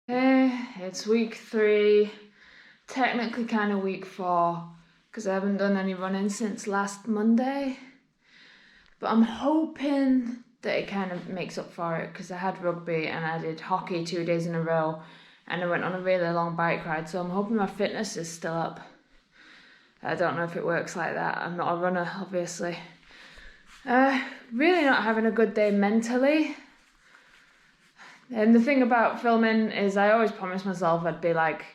It's week 3, technically kind of week 4, because I haven't done any running since last Monday. But I'm hoping that it kind of makes up for it, because I had rugby and I did hockey 2 days in a row, and I went on a really long bike ride, so I'm hoping my fitness is still up. I don't know if it works like that. I'm not a runner, obviously. Really not having a good day mentally. And the thing about filming is I always promised myself I'd be like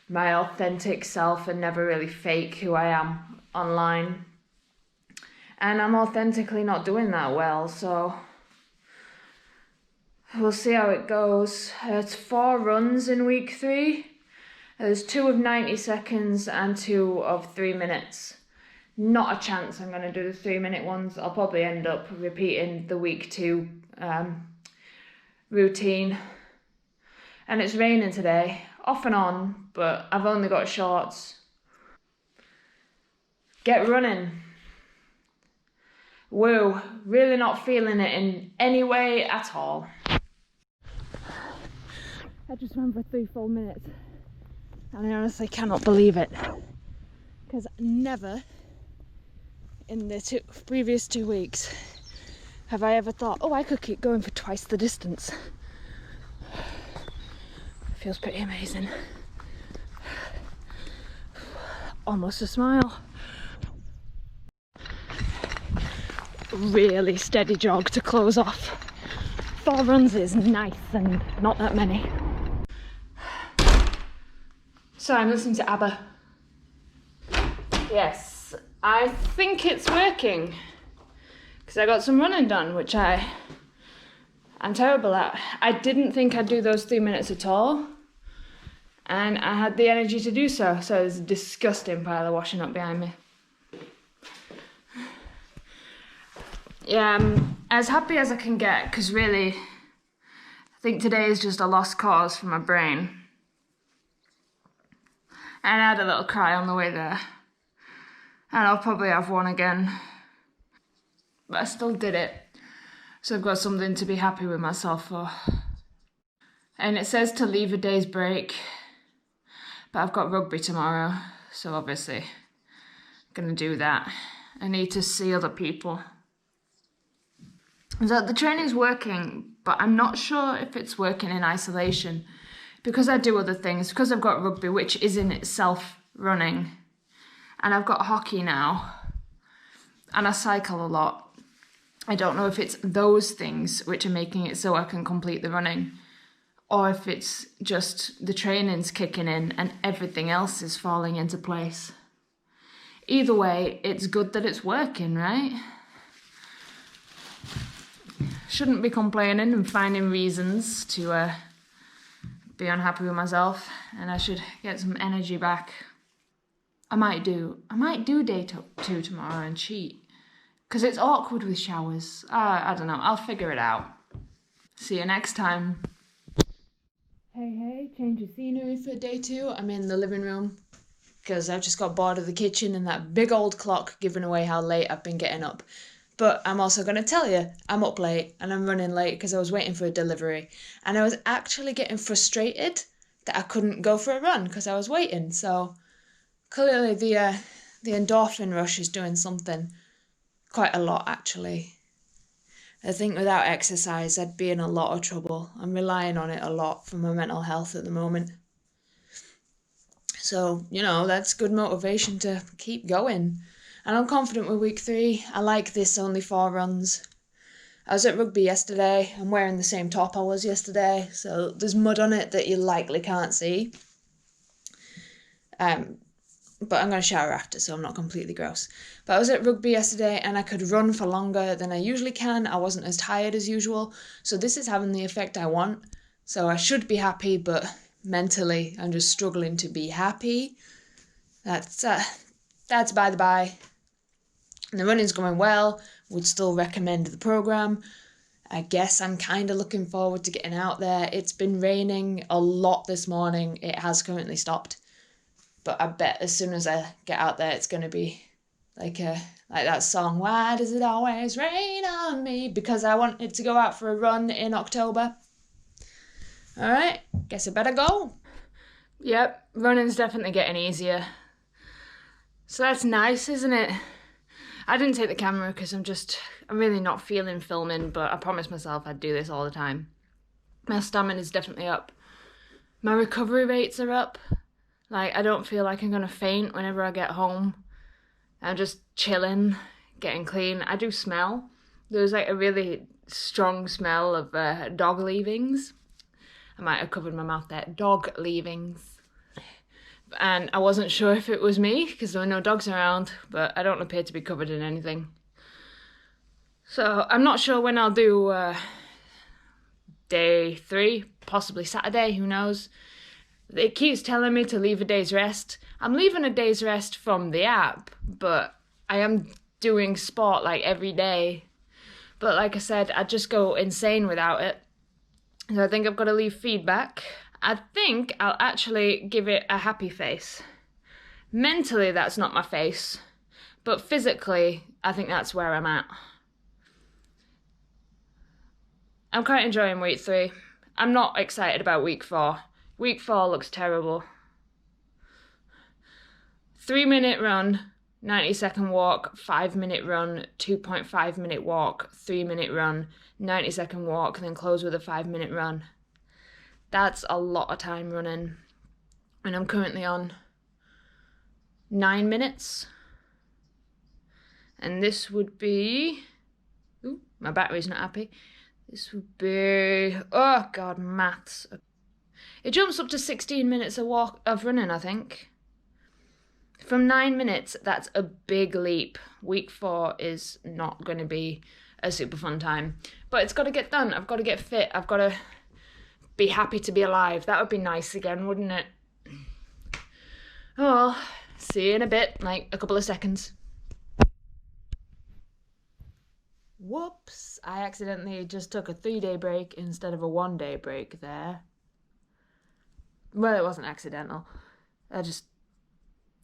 my authentic self and never really fake who I am online. And I'm authentically not doing that well, so we'll see how it goes. It's 4 runs in week 3. There's 2 of 90 seconds and 2 of 3 minutes. Not a chance I'm going to do the 3-minute ones. I'll probably end up repeating the week 2 routine. And it's raining today, off and on, but I've only got shorts. Get running. Woo, really not feeling it in any way at all. I just ran for 3 full minutes and I honestly cannot believe it, because never in the previous 2 weeks have I ever thought, oh, I could keep going for twice the distance. Feels pretty amazing. Almost a smile. Really steady jog to close off. 4 runs is nice and not that many. So I'm listening to ABBA. Yes, I think it's working, because I got some running done, which I'm terrible at. I didn't think I'd do those 3 minutes at all, and I had the energy to do so there's a disgusting pile of washing up behind me. Yeah, I'm as happy as I can get, because really, I think today is just a lost cause for my brain. And I had a little cry on the way there. And I'll probably have one again. But I still did it. So I've got something to be happy with myself for. And it says to leave a day's break. But I've got rugby tomorrow, so obviously I'm gonna do that. I need to see other people. So the training's working, but I'm not sure if it's working in isolation, because I do other things, because I've got rugby, which is in itself running, and I've got hockey now, and I cycle a lot. I don't know if it's those things which are making it so I can complete the running, or if it's just the training's kicking in and everything else is falling into place. Either way, it's good that it's working, right? Shouldn't be complaining and finding reasons to be unhappy with myself, and I should get some energy back. I might do day 2 tomorrow and cheat, because it's awkward with showers. I don't know, I'll figure it out. See you next time. Hey, change of scenery for day 2. I'm in the living room, because I've just got bored of the kitchen and that big old clock giving away how late I've been getting up. But I'm also going to tell you, I'm up late and I'm running late because I was waiting for a delivery. And I was actually getting frustrated that I couldn't go for a run because I was waiting. So clearly the endorphin rush is doing something. Quite a lot, actually. I think without exercise, I'd be in a lot of trouble. I'm relying on it a lot for my mental health at the moment. So, that's good motivation to keep going. And I'm confident with week 3. I like this only 4 runs. I was at rugby yesterday. I'm wearing the same top I was yesterday, so there's mud on it that you likely can't see. But I'm going to shower after, so I'm not completely gross. But I was at rugby yesterday and I could run for longer than I usually can. I wasn't as tired as usual. So this is having the effect I want. So I should be happy, but mentally I'm just struggling to be happy. That's by the by. And the running's going well. Would still recommend the program. I guess I'm kind of looking forward to getting out there. It's been raining a lot this morning. It has currently stopped. But I bet as soon as I get out there, it's going to be like that song, Why Does It Always Rain on Me? Because I wanted to go out for a run in October. Alright, guess I better go. Yep, running's definitely getting easier. So that's nice, isn't it? I didn't take the camera because I'm really not feeling filming, but I promised myself I'd do this all the time. My stamina's definitely up. My recovery rates are up. Like, I don't feel like I'm gonna faint whenever I get home. I'm just chilling, getting clean. I do smell. There's like a really strong smell of dog leavings. I might have covered my mouth there. Dog leavings. And I wasn't sure if it was me because there were no dogs around, but I don't appear to be covered in anything. So I'm not sure when I'll do day 3, possibly Saturday, who knows. It keeps telling me to leave a day's rest. I'm leaving a day's rest from the app, but I am doing sport like every day. But like I said, I'd just go insane without it. So I think I've got to leave feedback. I think I'll actually give it a happy face. Mentally, that's not my face. But physically, I think that's where I'm at. I'm quite enjoying week 3. I'm not excited about week 4. Week 4 looks terrible. 3-minute run, 90-second walk, 5-minute run, 2.5-minute walk, 3-minute run, 90-second walk, and then close with a 5-minute run. That's a lot of time running. And I'm currently on 9 minutes. And this would be... Ooh, my battery's not happy. This would be... Oh, God, maths. It jumps up to 16 minutes of running, I think. From 9 minutes, that's a big leap. Week 4 is not going to be a super fun time. But it's got to get done. I've got to get fit. I've got to be happy to be alive. That would be nice again, wouldn't it? Oh, see you in a bit, like a couple of seconds. Whoops, I accidentally just took a 3-day break instead of a 1-day break there. Well, it wasn't accidental. I just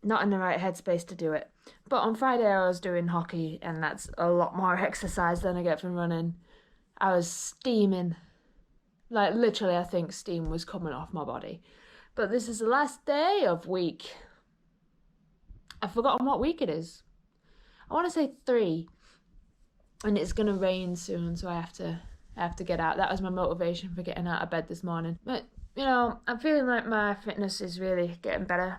not in the right headspace to do it. But on Friday I was doing hockey, and that's a lot more exercise than I get from running. I was steaming. Like, literally, I think steam was coming off my body. But this is the last day of week. I've forgotten what week it is. I want to say 3. And it's going to rain soon, so I have to get out. That was my motivation for getting out of bed this morning. But, you know, I'm feeling like my fitness is really getting better.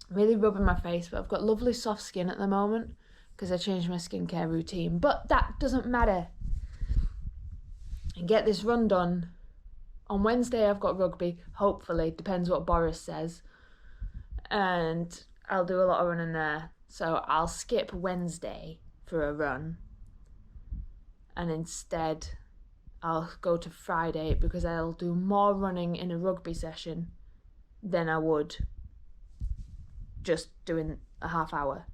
Really rubbing my face, but I've got lovely soft skin at the moment because I changed my skincare routine. But that doesn't matter. And get this run done. On Wednesday I've got rugby, hopefully, depends what Boris says. And I'll do a lot of running there. So I'll skip Wednesday for a run. And instead I'll go to Friday because I'll do more running in a rugby session than I would just doing a half hour.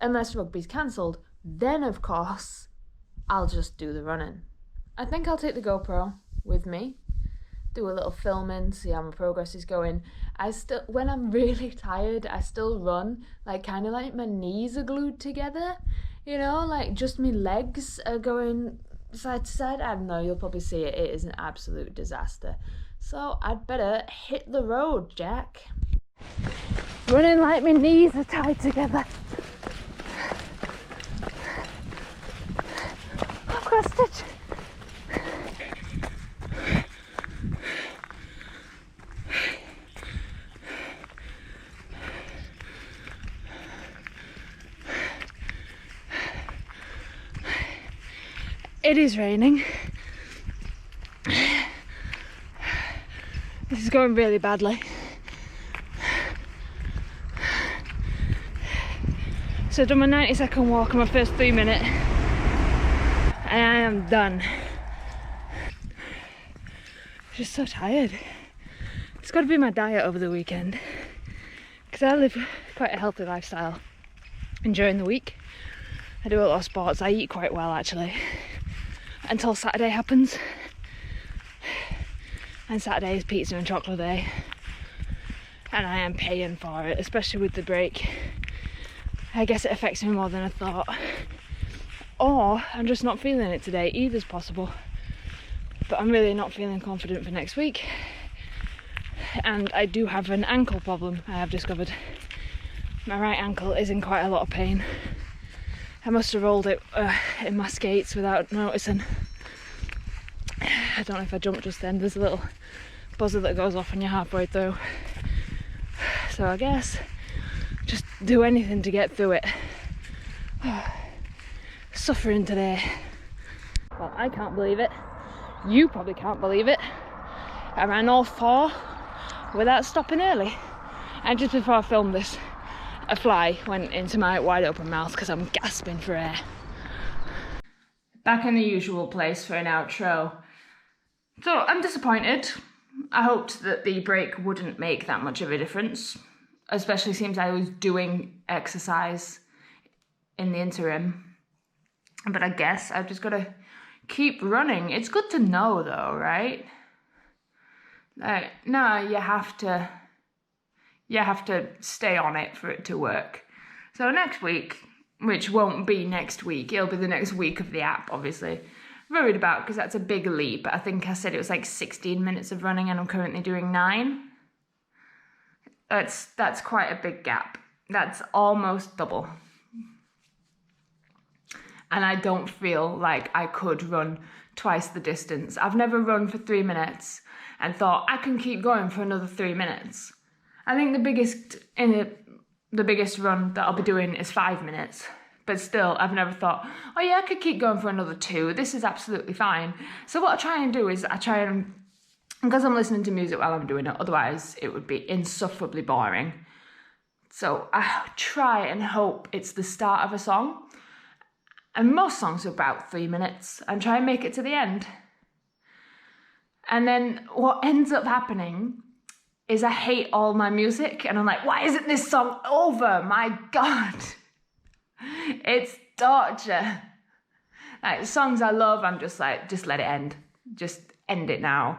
Unless rugby's cancelled, then of course I'll just do the running. I think I'll take the GoPro with me, do a little filming, see how my progress is going. When I'm really tired, I still run, like kind of like my knees are glued together, you know, like just my legs are going side to side. I don't know, you'll probably see it. It is an absolute disaster. So I'd better hit the road, Jack. Running like my knees are tied together. I've got a stitch. It is raining. This is going really badly. So I've done my 90-second walk on my first 3-minute, and I am done. Just so tired. It's got to be my diet over the weekend, because I live quite a healthy lifestyle. And during the week, I do a lot of sports. I eat quite well actually, until Saturday happens. And Saturday is pizza and chocolate day, and I am paying for it, especially with the break. I guess it affects me more than I thought. Or I'm just not feeling it today. Either's possible. but I'm really not feeling confident for next week. And I do have an ankle problem, I have discovered. My right ankle is in quite a lot of pain. I must have rolled it in my skates without noticing. I don't know if I jumped just then. There's a little buzzer that goes off when you're halfway through. So I guess just do anything to get through it. Suffering today. Well, I can't believe it. You probably can't believe it. I ran all 4 without stopping early. And just before I filmed this, a fly went into my wide open mouth because I'm gasping for air. Back in the usual place for an outro. So I'm disappointed. I hoped that the break wouldn't make that much of a difference, especially since I was doing exercise in the interim. But I guess I've just got to keep running. It's good to know though, right? Like, no, you have to stay on it for it to work. So next week, which won't be next week, it'll be the next week of the app, obviously. Worried about, because that's a big leap. I think I said it was like 16 minutes of running and I'm currently doing 9. That's quite a big gap. That's almost double. And I don't feel like I could run twice the distance. I've never run for 3 minutes and thought I can keep going for another 3 minutes. I think the biggest run that I'll be doing is 5 minutes. But still, I've never thought, oh yeah, I could keep going for another 2. This is absolutely fine. So what I try and do is because I'm listening to music while I'm doing it, otherwise it would be insufferably boring. So I try and hope it's the start of a song. And most songs are about 3 minutes, and try and make it to the end. And then what ends up happening is I hate all my music, and I'm like, why isn't this song over? My God. It's torture. Like, songs I love, I'm just like, just let it end. Just end it now.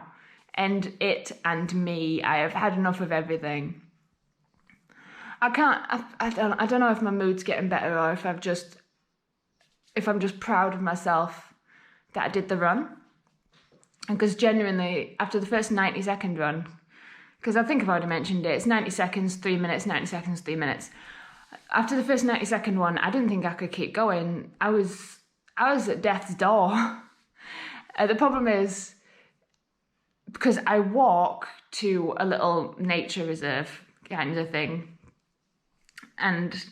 End it and me. I have had enough of everything. I don't know if my mood's getting better or if I'm just proud of myself that I did the run. Because genuinely, after the first 90-second run, because I think I've already mentioned it, it's 90 seconds, 3 minutes, 90 seconds, 3 minutes. After the first 90-second one, I didn't think I could keep going. I was at death's door. The problem is, because I walk to a little nature reserve kind of thing, and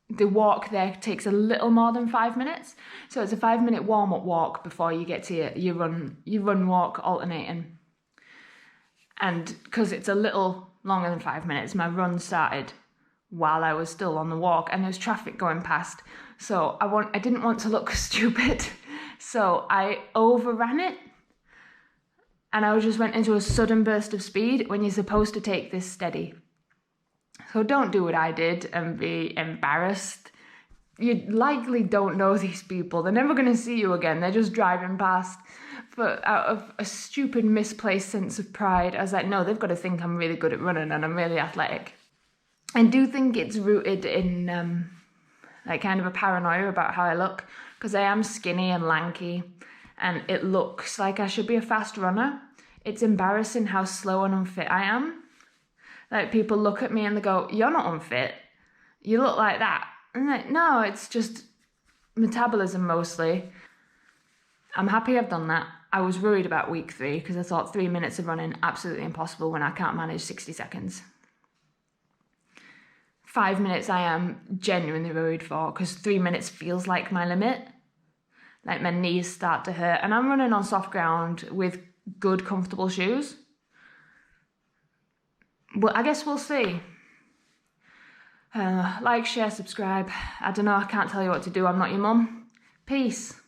the walk there takes a little more than 5 minutes. So it's a 5-minute warm-up walk before you get to your run walk alternating. And because it's a little longer than 5 minutes, my run started while I was still on the walk, and there was traffic going past. So I didn't want to look stupid. So I overran it. And I just went into a sudden burst of speed when you're supposed to take this steady. So don't do what I did and be embarrassed. You likely don't know these people. They're never going to see you again. They're just driving past. But out of a stupid, misplaced sense of pride, I was like, no, they've got to think I'm really good at running and I'm really athletic. I do think it's rooted in like kind of a paranoia about how I look, because I am skinny and lanky and it looks like I should be a fast runner. It's embarrassing how slow and unfit I am. Like, people look at me and they go, you're not unfit. You look like that. And I'm like, no, it's just metabolism mostly. I'm happy I've done that. I was worried about week 3 because I thought 3 minutes of running, absolutely impossible when I can't manage 60 seconds. 5 minutes I am genuinely worried for, because 3 minutes feels like my limit. Like, my knees start to hurt. And I'm running on soft ground with good, comfortable shoes. Well, I guess we'll see. Like, share, subscribe. I don't know, I can't tell you what to do. I'm not your mum. Peace.